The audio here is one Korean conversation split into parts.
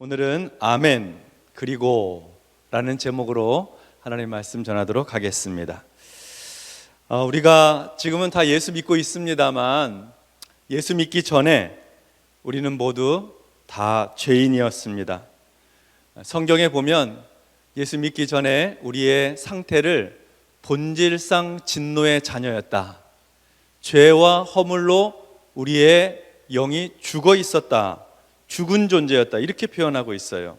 오늘은 아멘 그리고 라는 제목으로 하나님의 말씀 전하도록 하겠습니다. 우리가 지금은 다 예수 믿고 있습니다만 예수 믿기 전에 우리는 모두 다 죄인이었습니다. 성경에 보면 예수 믿기 전에 우리의 상태를 본질상 진노의 자녀였다, 죄와 허물로 우리의 영이 죽어 있었다, 죽은 존재였다, 이렇게 표현하고 있어요.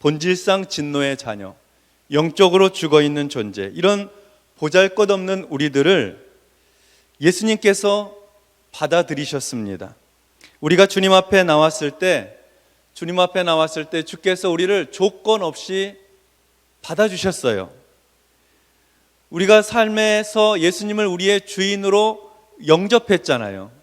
본질상 진노의 자녀, 영적으로 죽어 있는 존재, 이런 보잘것없는 우리들을 예수님께서 받아들이셨습니다. 우리가 주님 앞에 나왔을 때 주께서 우리를 조건 없이 받아주셨어요. 우리가 삶에서 예수님을 우리의 주인으로 영접했잖아요.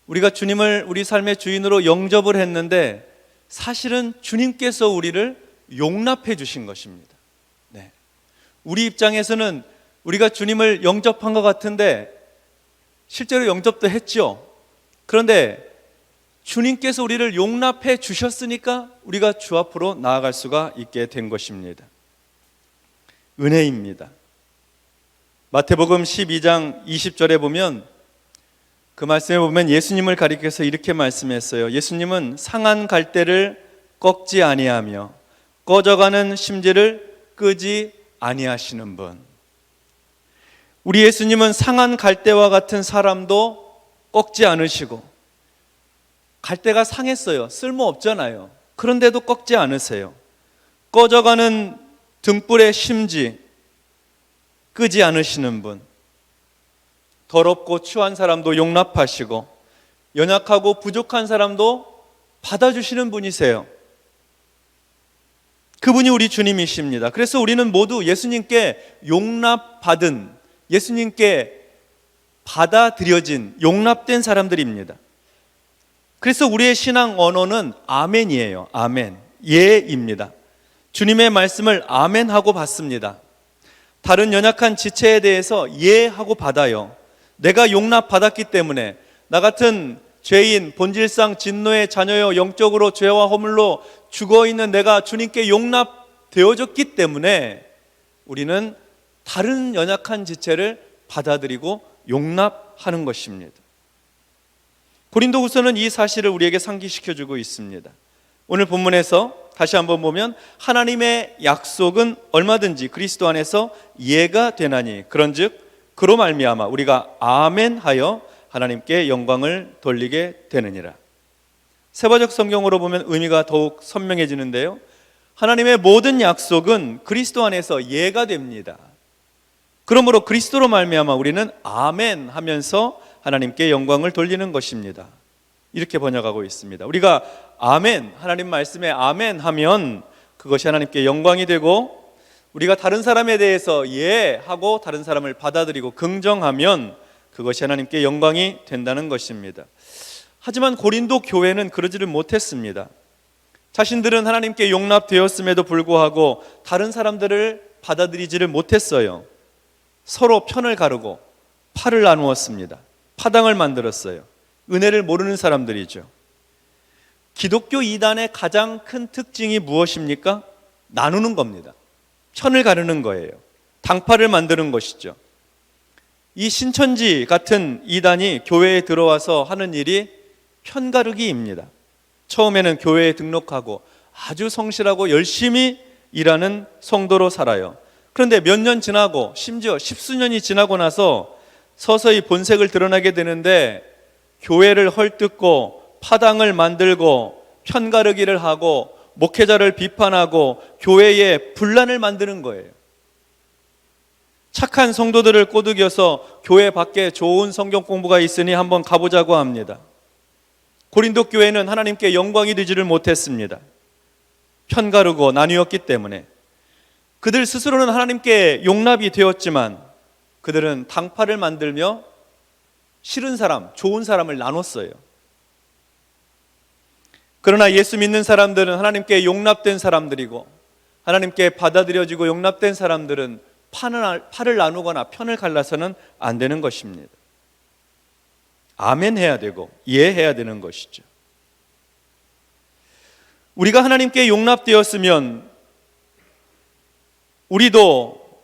우리가 주님을 우리 삶의 주인으로 영접을 했는데 사실은 주님께서 우리를 용납해 주신 것입니다. 네. 우리 입장에서는 우리가 주님을 영접한 것 같은데 실제로 영접도 했죠. 그런데 주님께서 우리를 용납해 주셨으니까 우리가 주 앞으로 나아갈 수가 있게 된 것입니다. 은혜입니다. 마태복음 12장 20절에 보면, 그 말씀에 보면 예수님을 가리켜서 이렇게 말씀했어요. 예수님은 상한 갈대를 꺾지 아니하며 꺼져가는 심지를 끄지 아니하시는 분. 우리 예수님은 상한 갈대와 같은 사람도 꺾지 않으시고, 갈대가 상했어요. 쓸모없잖아요. 그런데도 꺾지 않으세요. 꺼져가는 등불의 심지 끄지 않으시는 분. 더럽고 추한 사람도 용납하시고 연약하고 부족한 사람도 받아주시는 분이세요. 그분이 우리 주님이십니다. 그래서 우리는 모두 예수님께 용납받은, 예수님께 받아들여진, 용납된 사람들입니다. 그래서 우리의 신앙 언어는 아멘이에요. 아멘, 예입니다. 주님의 말씀을 아멘하고 받습니다. 다른 연약한 지체에 대해서 예하고 받아요. 내가 용납받았기 때문에, 나 같은 죄인, 본질상 진노의 자녀여 영적으로 죄와 허물로 죽어있는 내가 주님께 용납되어졌기 때문에 우리는 다른 연약한 지체를 받아들이고 용납하는 것입니다. 고린도후서는 이 사실을 우리에게 상기시켜주고 있습니다. 오늘 본문에서 다시 한번 보면 하나님의 약속은 얼마든지 그리스도 안에서 예가 되나니 그런즉 그로 말미암아 우리가 아멘하여 하나님께 영광을 돌리게 되느니라. 세바적 성경으로 보면 의미가 더욱 선명해지는데요, 하나님의 모든 약속은 그리스도 안에서 예가 됩니다. 그러므로 그리스도로 말미암아 우리는 아멘 하면서 하나님께 영광을 돌리는 것입니다. 이렇게 번역하고 있습니다. 우리가 아멘, 하나님 말씀에 아멘 하면 그것이 하나님께 영광이 되고, 우리가 다른 사람에 대해서 예 하고 다른 사람을 받아들이고 긍정하면 그것이 하나님께 영광이 된다는 것입니다. 하지만 고린도 교회는 그러지를 못했습니다. 자신들은 하나님께 용납되었음에도 불구하고 다른 사람들을 받아들이지를 못했어요. 서로 편을 가르고 팔을 나누었습니다. 파당을 만들었어요. 은혜를 모르는 사람들이죠. 기독교 이단의 가장 큰 특징이 무엇입니까? 나누는 겁니다. 편을 가르는 거예요. 당파를 만드는 것이죠. 이 신천지 같은 이단이 교회에 들어와서 하는 일이 편가르기입니다. 처음에는 교회에 등록하고 아주 성실하고 열심히 일하는 성도로 살아요. 그런데 몇 년 지나고 심지어 십수년이 지나고 나서 서서히 본색을 드러나게 되는데 교회를 헐뜯고 파당을 만들고 편가르기를 하고 목회자를 비판하고 교회에 분란을 만드는 거예요. 착한 성도들을 꼬드겨서 교회 밖에 좋은 성경 공부가 있으니 한번 가보자고 합니다. 고린도 교회는 하나님께 영광이 되지를 못했습니다. 편가르고 나뉘었기 때문에. 그들 스스로는 하나님께 용납이 되었지만 그들은 당파를 만들며 싫은 사람, 좋은 사람을 나눴어요. 그러나 예수 믿는 사람들은 하나님께 용납된 사람들이고, 하나님께 받아들여지고 용납된 사람들은 팔을 나누거나 편을 갈라서는 안 되는 것입니다. 아멘 해야 되고 이해해야 되는 것이죠. 우리가 하나님께 용납되었으면 우리도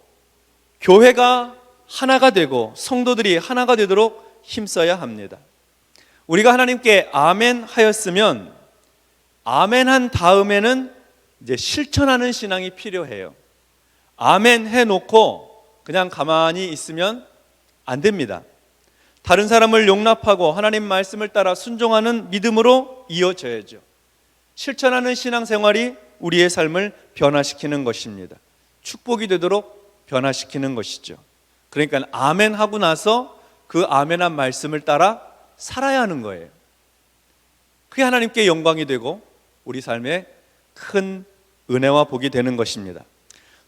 교회가 하나가 되고 성도들이 하나가 되도록 힘써야 합니다. 우리가 하나님께 아멘 하였으면 아멘 한 다음에는 이제 실천하는 신앙이 필요해요. 아멘 해놓고 그냥 가만히 있으면 안 됩니다. 다른 사람을 용납하고 하나님 말씀을 따라 순종하는 믿음으로 이어져야죠. 실천하는 신앙생활이 우리의 삶을 변화시키는 것입니다. 축복이 되도록 변화시키는 것이죠. 그러니까 아멘 하고 나서 그 아멘한 말씀을 따라 살아야 하는 거예요. 그게 하나님께 영광이 되고 우리 삶에 큰 은혜와 복이 되는 것입니다.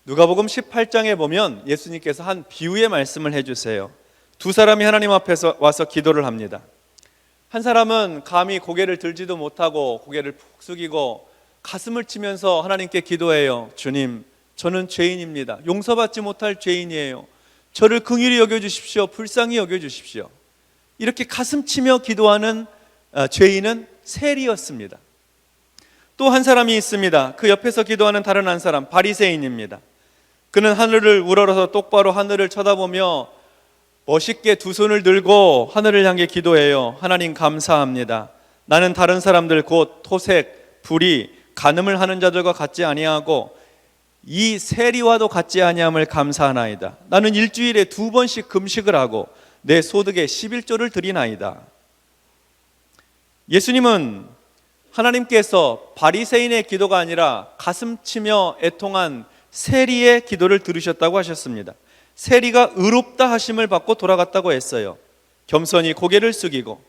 누가복음 18장에 보면 예수님께서 한 비유의 말씀을 해주세요. 두 사람이 하나님 앞에서 와서 기도를 합니다. 한 사람은 감히 고개를 들지도 못하고 고개를 푹 숙이고 가슴을 치면서 하나님께 기도해요. 주님, 저는 죄인입니다. 용서받지 못할 죄인이에요. 저를 긍휼히 여겨주십시오. 불쌍히 여겨주십시오. 이렇게 가슴 치며 기도하는 죄인은 세리였습니다. 또 한 사람이 있습니다. 그 옆에서 기도하는 다른 한 사람, 바리새인입니다. 그는 하늘을 우러러서 똑바로 하늘을 쳐다보며 멋있게 두 손을 들고 하늘을 향해 기도해요. 하나님 감사합니다. 나는 다른 사람들 곧 토색, 불의, 간음을 하는 자들과 같지 아니하고 이 세리와도 같지 아니함을 감사하나이다. 나는 일주일에 2번씩 금식을 하고 내 소득의 11조를 드리나이다. 예수님은 하나님께서 바리새인의 기도가 아니라 가슴 치며 애통한 세리의 기도를 들으셨다고 하셨습니다. 세리가 의롭다 하심을 받고 돌아갔다고 했어요. 겸손히 고개를 숙이고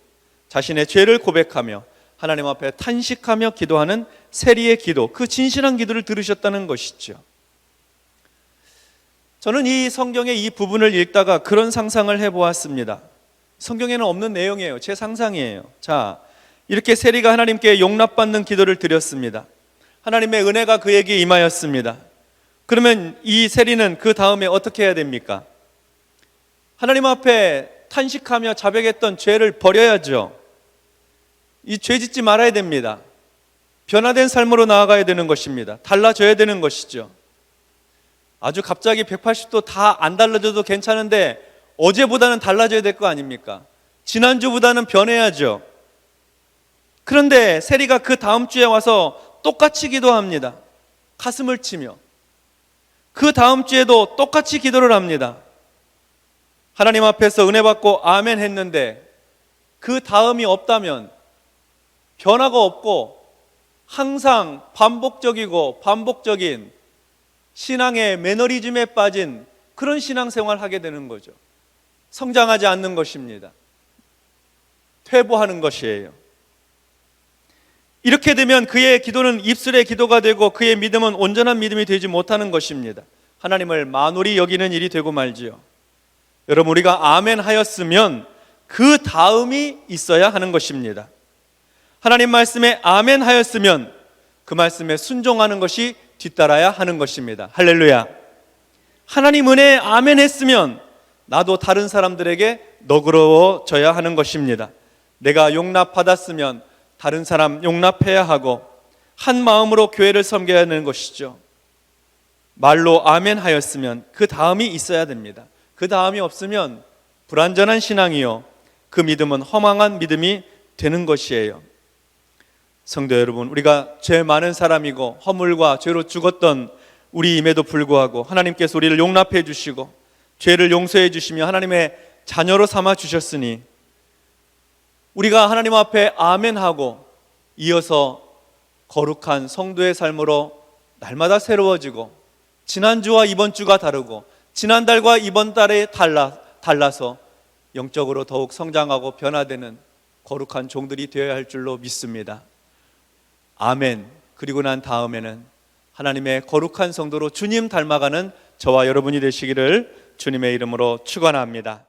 자신의 죄를 고백하며 하나님 앞에 탄식하며 기도하는 세리의 기도, 그 진실한 기도를 들으셨다는 것이죠. 저는 이 성경의 이 부분을 읽다가 그런 상상을 해보았습니다. 성경에는 없는 내용이에요. 제 상상이에요. 자, 이렇게 세리가 하나님께 용납받는 기도를 드렸습니다. 하나님의 은혜가 그에게 임하였습니다. 그러면 이 세리는 그 다음에 어떻게 해야 됩니까? 하나님 앞에 탄식하며 자백했던 죄를 버려야죠. 이 죄 짓지 말아야 됩니다. 변화된 삶으로 나아가야 되는 것입니다. 달라져야 되는 것이죠. 아주 갑자기 180도 다 안 달라져도 괜찮은데 어제보다는 달라져야 될 거 아닙니까? 지난주보다는 변해야죠. 그런데 세리가 그 다음 주에 와서 똑같이 기도합니다. 가슴을 치며. 그 다음 주에도 똑같이 기도를 합니다. 하나님 앞에서 은혜 받고 아멘 했는데 그 다음이 없다면, 변화가 없고 항상 반복적인 신앙의 매너리즘에 빠진 그런 신앙생활을 하게 되는 거죠. 성장하지 않는 것입니다. 퇴보하는 것이에요. 이렇게 되면 그의 기도는 입술의 기도가 되고 그의 믿음은 온전한 믿음이 되지 못하는 것입니다. 하나님을 만홀히 여기는 일이 되고 말지요. 여러분, 우리가 아멘 하였으면 그 다음이 있어야 하는 것입니다. 하나님 말씀에 아멘 하였으면 그 말씀에 순종하는 것이 뒤따라야 하는 것입니다. 할렐루야. 하나님 은혜에 아멘 했으면 나도 다른 사람들에게 너그러워져야 하는 것입니다. 내가 용납받았으면 다른 사람 용납해야 하고 한 마음으로 교회를 섬겨야 하는 것이죠. 말로 아멘 하였으면 그 다음이 있어야 됩니다. 그 다음이 없으면 불완전한 신앙이요, 그 믿음은 허망한 믿음이 되는 것이에요. 성도 여러분, 우리가 죄 많은 사람이고 허물과 죄로 죽었던 우리임에도 불구하고 하나님께서 우리를 용납해 주시고 죄를 용서해 주시며 하나님의 자녀로 삼아 주셨으니 우리가 하나님 앞에 아멘하고 이어서 거룩한 성도의 삶으로 날마다 새로워지고, 지난주와 이번 주가 다르고 지난달과 이번 달에 달라서 영적으로 더욱 성장하고 변화되는 거룩한 종들이 되어야 할 줄로 믿습니다. 아멘. 그리고 난 다음에는 하나님의 거룩한 성도로 주님 닮아가는 저와 여러분이 되시기를 주님의 이름으로 축원합니다.